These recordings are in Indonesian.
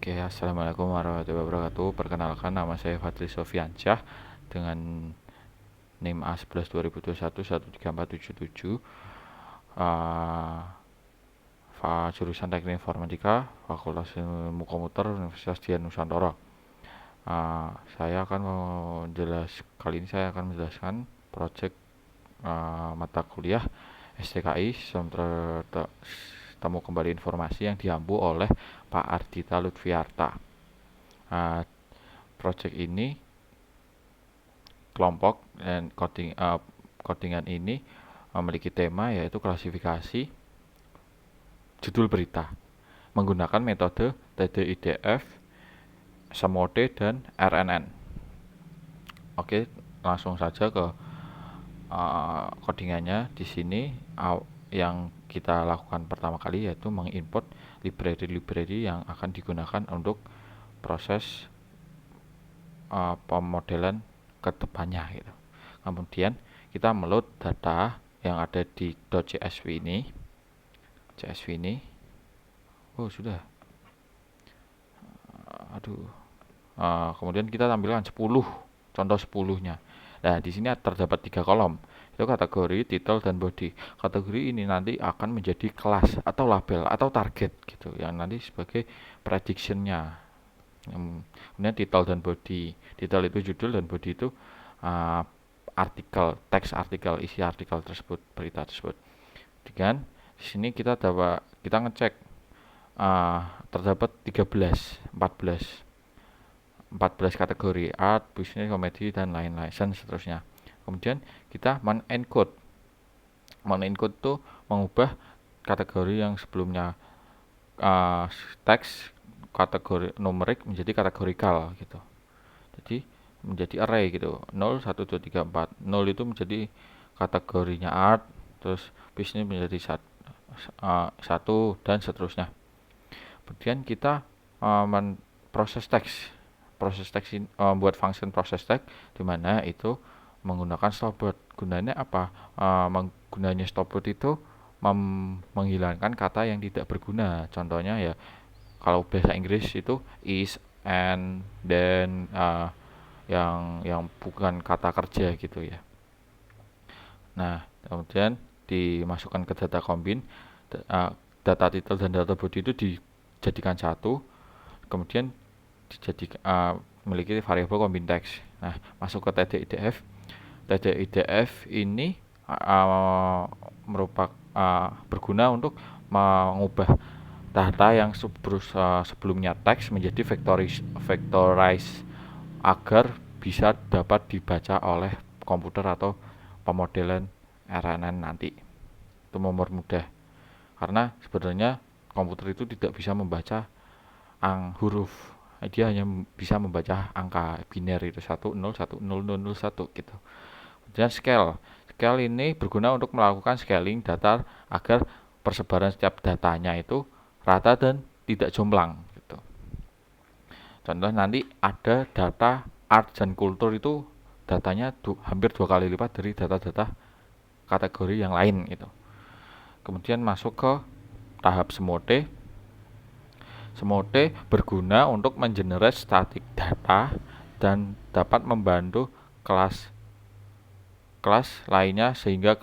Oke, assalamualaikum warahmatullahi wabarakatuh. Perkenalkan, nama saya Fadli Sofiansyah dengan NIM A11 2021 13477. Jurusan Teknik Informatika, Fakultas Ilmu Komputer, Universitas Dian Nusantara. Kali ini saya akan menjelaskan proyek mata kuliah STKI Sistem Temu Kembali Informasi yang diampu oleh Pak Ardita Lutfiarta. Proyek ini kelompok dan codingan ini memiliki tema yaitu klasifikasi judul berita menggunakan metode TDIDF, SMOD, dan RNN. Oke, langsung saja ke codingannya. Di sini yang kita lakukan pertama kali yaitu menginput library yang akan digunakan untuk proses pemodelan kedepannya gitu. Kemudian kita meload data yang ada di .csv ini. Oh, sudah. Kemudian kita tampilkan 10, contoh 10-nya. Nah, di sini terdapat 3 kolom. Itu kategori, title, dan body. Kategori ini nanti akan menjadi kelas atau label atau target gitu, yang nanti sebagai prediction-nya. Kemudian title dan body. Title itu judul dan body itu artikel, teks artikel, isi artikel tersebut, berita tersebut. Dengan di sini kita ngecek terdapat 14 kategori: art, business, komedi, dan lain-lain, dan seterusnya. Kemudian kita men-encode itu mengubah kategori yang sebelumnya teks kategori numerik menjadi kategorikal gitu. Jadi menjadi array gitu, 0, 1, 2, 3, 4. 0 itu menjadi kategorinya art, terus business menjadi 1, dan seterusnya. Kemudian kita proses teks ini, buat function proses teks, di mana itu menggunakan stopword. Gunanya apa? Gunanya stopword itu menghilangkan kata yang tidak berguna. Contohnya ya, kalau bahasa Inggris itu is, and, then, yang bukan kata kerja gitu ya. Nah, kemudian dimasukkan ke data combine, data title dan data body itu dijadikan satu, kemudian memiliki variabel combine text. Nah, masuk ke TDIDF ini berguna untuk mengubah data yang sebelumnya teks menjadi vectorize agar bisa dapat dibaca oleh komputer atau pemodelan RNN nanti. Itu mempermudah, karena sebenarnya komputer itu tidak bisa membaca huruf, dia hanya bisa membaca angka biner itu 10100001 gitu. Kemudian scale ini berguna untuk melakukan scaling data agar persebaran setiap datanya itu rata dan tidak jomplang gitu. Contoh nanti ada data art dan kultur, itu datanya hampir 2 kali lipat dari data-data kategori yang lain gitu. Kemudian masuk ke tahap SMOD. SMOD berguna untuk mengenerate static data dan dapat membantu kelas lainnya, sehingga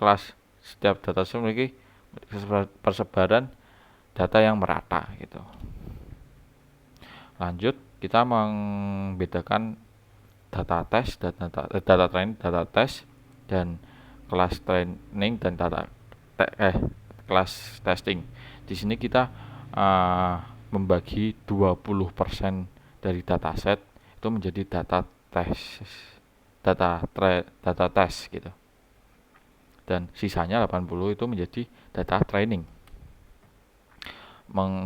setiap data memiliki persebaran data yang merata gitu. Lanjut, kita membedakan data training, data test, dan kelas training dan kelas testing. Di sini kita membagi 20% dari dataset itu menjadi data test gitu. Dan sisanya 80 itu menjadi data training.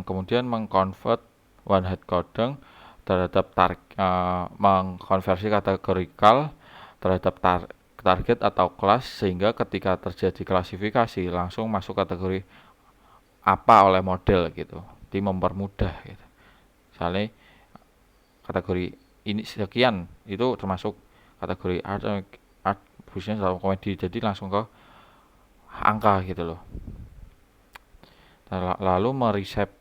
Kemudian mengconvert one hot coding terhadap mengkonversi kategorikal terhadap target atau kelas, sehingga ketika terjadi klasifikasi langsung masuk kategori apa oleh model gitu. Jadi mempermudah gitu. Misalnya kategori ini sekian itu termasuk kategori art, business, atau komedi, jadi langsung ke angka gitu loh. Lalu mereshape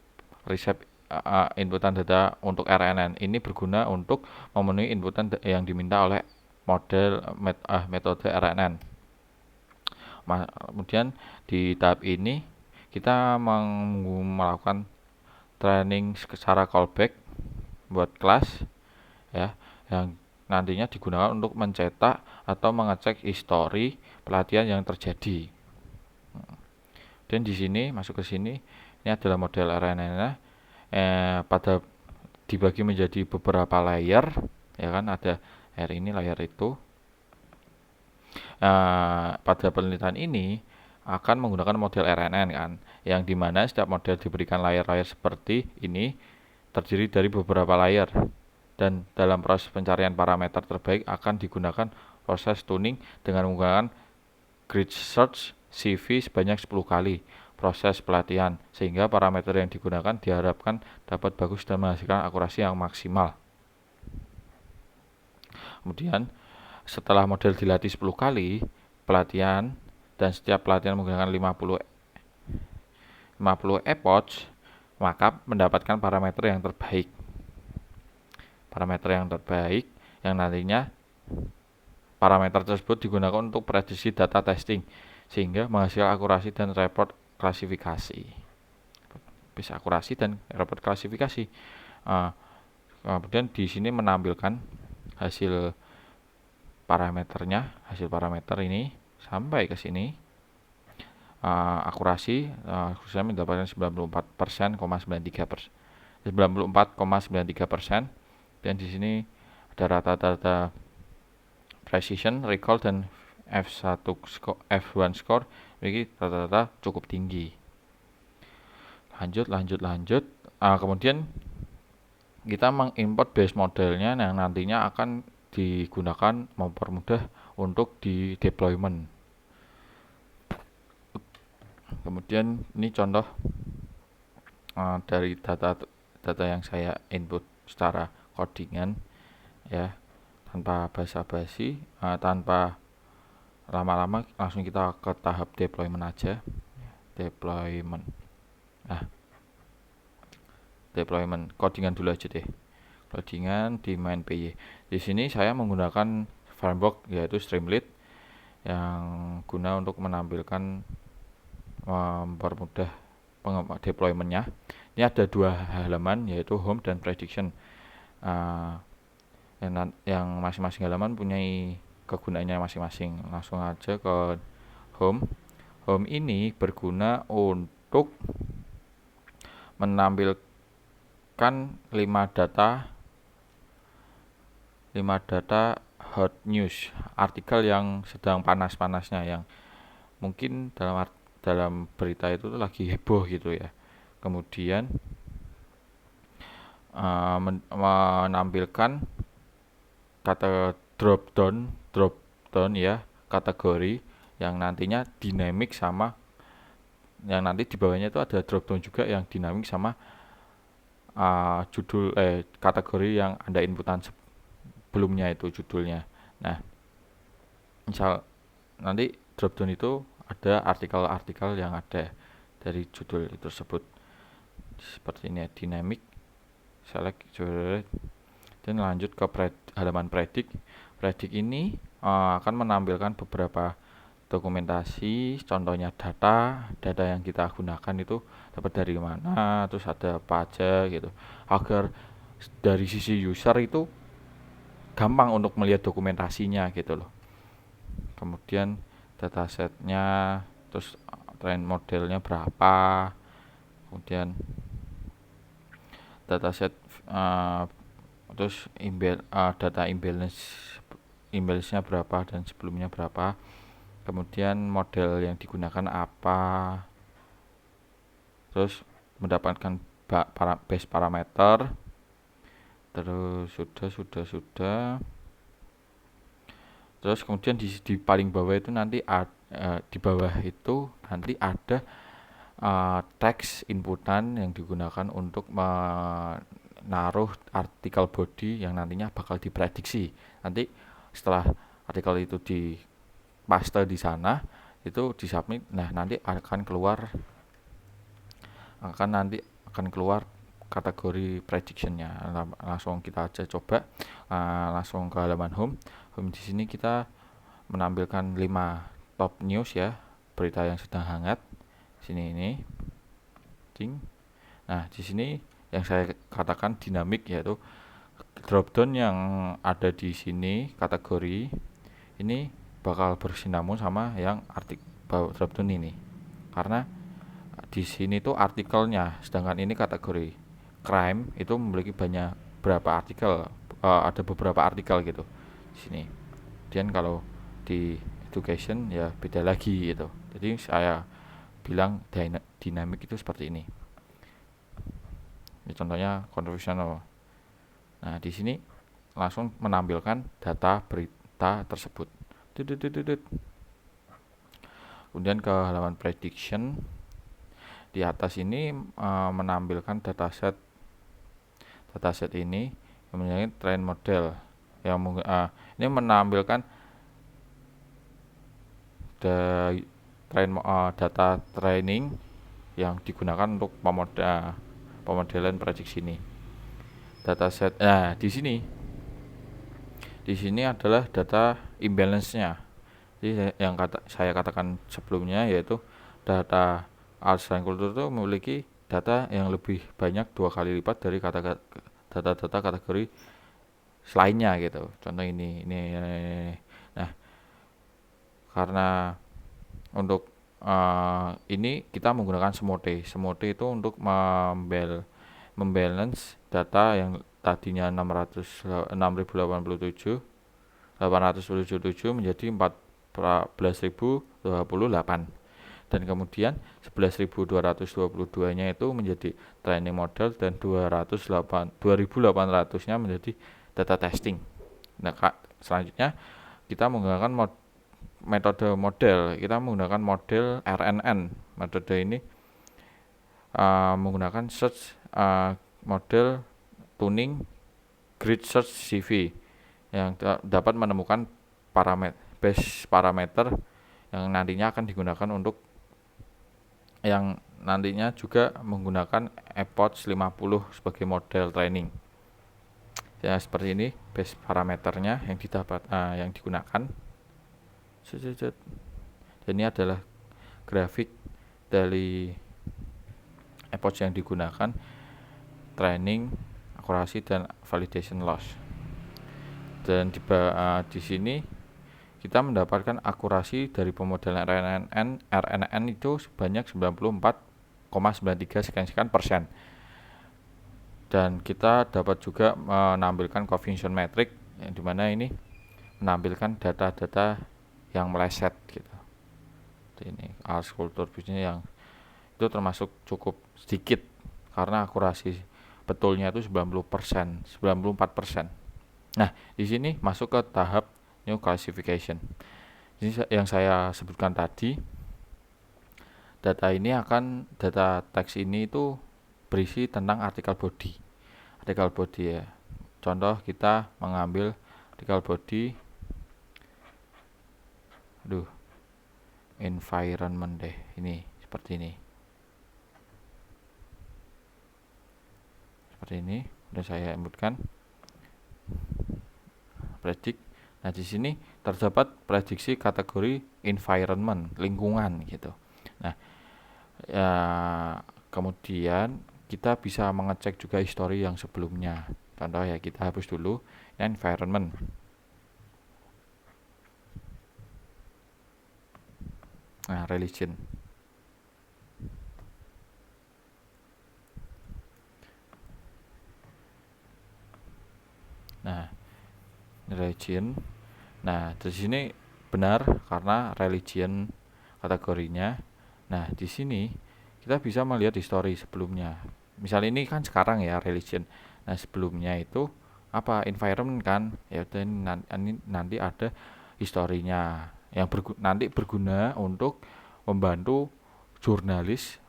inputan data untuk RNN ini berguna untuk memenuhi inputan yang diminta oleh metode RNN. Kemudian di tahap ini kita melakukan training secara callback buat kelas ya, yang nantinya digunakan untuk mencetak atau mengecek histori pelatihan yang terjadi. Dan di sini masuk ke sini, ini adalah model RNN-nya. Pada dibagi menjadi beberapa layer, ya kan, ada layer ini, layer itu. Pada penelitian ini akan menggunakan model RNN kan, yang dimana setiap model diberikan layer-layer seperti ini terdiri dari beberapa layer, dan dalam proses pencarian parameter terbaik akan digunakan proses tuning dengan menggunakan grid search CV sebanyak 10 kali proses pelatihan, sehingga parameter yang digunakan diharapkan dapat bagus dan menghasilkan akurasi yang maksimal. Kemudian setelah model dilatih 10 kali pelatihan dan setiap pelatihan menggunakan 50 epoch, maka mendapatkan parameter yang terbaik. Parameter yang terbaik yang nantinya parameter tersebut digunakan untuk prediksi data testing, sehingga menghasilkan akurasi dan report klasifikasi. Bisa akurasi dan report klasifikasi. Kemudian di sini menampilkan hasil parameternya, hasil parameter ini sampai ke sini. Akurasi saya mendapatkan 94,93%. Dan di sini ada rata-rata precision, recall, dan F1 score ini rata-rata cukup tinggi. Lanjut. Kemudian kita mengimport base modelnya yang nantinya akan digunakan mempermudah untuk di deployment. Kemudian ini contoh dari data yang saya input secara codingan ya, tanpa basa-basi, tanpa lama-lama, langsung kita ke tahap deployment aja. Deployment codingan dulu aja deh. Codingan di main PY. Di sini saya menggunakan framework yaitu Streamlit yang guna untuk menampilkan mempermudah deploymentnya. Ini ada 2 halaman yaitu home dan prediction. Yang masing-masing halaman punya kegunaannya masing-masing. Langsung aja ke home. Home ini berguna untuk menampilkan 5 data hot news, artikel yang sedang panas-panasnya, yang mungkin dalam berita itu lagi heboh gitu ya. Kemudian menampilkan kata drop down ya, kategori yang nantinya dinamik, sama yang nanti di bawahnya itu ada drop down juga yang dinamik sama judul kategori yang Anda inputan sebelumnya itu judulnya. Nah, misal nanti drop down itu ada artikel-artikel yang ada dari judul itu tersebut. Seperti ini ya, dynamic select, dan lanjut ke halaman predict. Predict ini akan menampilkan beberapa dokumentasi, contohnya data yang kita gunakan itu dapat dari mana, terus ada apa aja gitu, agar dari sisi user itu gampang untuk melihat dokumentasinya gitu loh. Kemudian datasetnya, terus trend modelnya berapa, kemudian dataset, terus data imbalance-nya berapa dan sebelumnya berapa, kemudian model yang digunakan apa, terus mendapatkan base parameter, terus sudah. Terus kemudian di paling bawah itu nanti di bawah itu nanti ada teks inputan yang digunakan untuk menaruh artikel body yang nantinya bakal diprediksi. Nanti setelah artikel itu paste di sana, itu disubmit, nah nanti akan keluar kategori predictionnya. Langsung kita aja coba, langsung ke halaman home di sini kita menampilkan 5 top news ya, berita yang sedang hangat. Sini ini ting. Nah di sini yang saya katakan dinamik, yaitu dropdown yang ada di sini kategori ini bakal bersinambung sama yang dropdown ini, karena di sini tuh artikelnya, sedangkan ini kategori crime itu memiliki berapa artikel, ada beberapa artikel gitu di sini. Dan kalau di education ya beda lagi gitu. Jadi saya bilang dinamik itu seperti ini. Ini contohnya controversial. Nah di sini langsung menampilkan data berita tersebut. Kemudian ke halaman prediction. Di atas ini menampilkan dataset ini yang menjadi trend model yang ini menampilkan data training yang digunakan untuk pemodelan prediksi ini. Dataset, nah di sini adalah data imbalance-nya. Jadi yang saya katakan sebelumnya, yaitu data arts dan kultur itu memiliki data yang lebih banyak 2 kali lipat dari data-data kategori selainnya gitu. Contoh ini. Nah, karena untuk ini kita menggunakan Semote. Semote itu untuk membalance data yang tadinya 6.877 menjadi 14.028, dan kemudian 11.222 nya itu menjadi training model, dan 2.800 nya menjadi data testing. Nah selanjutnya kita menggunakan metode model. Kita menggunakan model RNN. Metode ini menggunakan search model tuning grid search CV yang dapat menemukan base parameter yang nantinya akan digunakan untuk yang nantinya juga menggunakan Approach 50 sebagai model training. Ya seperti ini base parameternya yang digunakan. Dan ini adalah grafik dari approach yang digunakan, training, akurasi, dan validation loss. Dan di sini kita mendapatkan akurasi dari pemodelan RNN itu sebanyak 94,93 sekian%. Dan kita dapat juga menampilkan confusion metric, yang dimana ini menampilkan data-data yang meleset gitu. Ini arts kultur bisnis yang itu termasuk cukup sedikit, karena akurasi betulnya itu 90%, 94%. Nah, di sini masuk ke tahap new classification. Ini yang saya sebutkan tadi, data teks ini itu berisi tentang artikel body ya. Contoh kita mengambil artikel body environment deh, ini seperti ini udah saya inputkan predict. Nah di sini terdapat prediksi kategori environment, lingkungan gitu. Nah ya, kemudian kita bisa mengecek juga histori yang sebelumnya. Contoh ya, kita hapus dulu environment. Nah religion. Nah religion. Nah di sini benar karena religion kategorinya. Nah di sini kita bisa melihat histori sebelumnya. Misal ini kan sekarang ya religion. Nah sebelumnya itu apa, environment kan ya. Dan nanti ada historinya yang nanti berguna untuk membantu jurnalis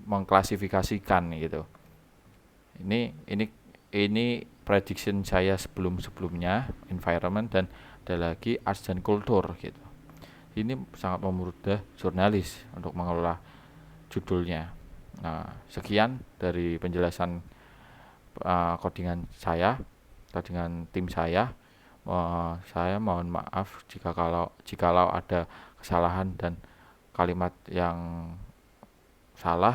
mengklasifikasikan gitu. Ini prediction saya sebelumnya environment, dan ada lagi arts dan kultur gitu. Ini sangat memudah jurnalis untuk mengelola judulnya. Nah, sekian dari penjelasan codingan tim saya. Saya mohon maaf jikalau ada kesalahan dan kalimat yang salah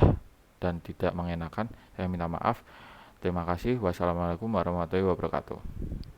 dan tidak mengenakan. Saya minta maaf. Terima kasih. Wassalamualaikum warahmatullahi wabarakatuh.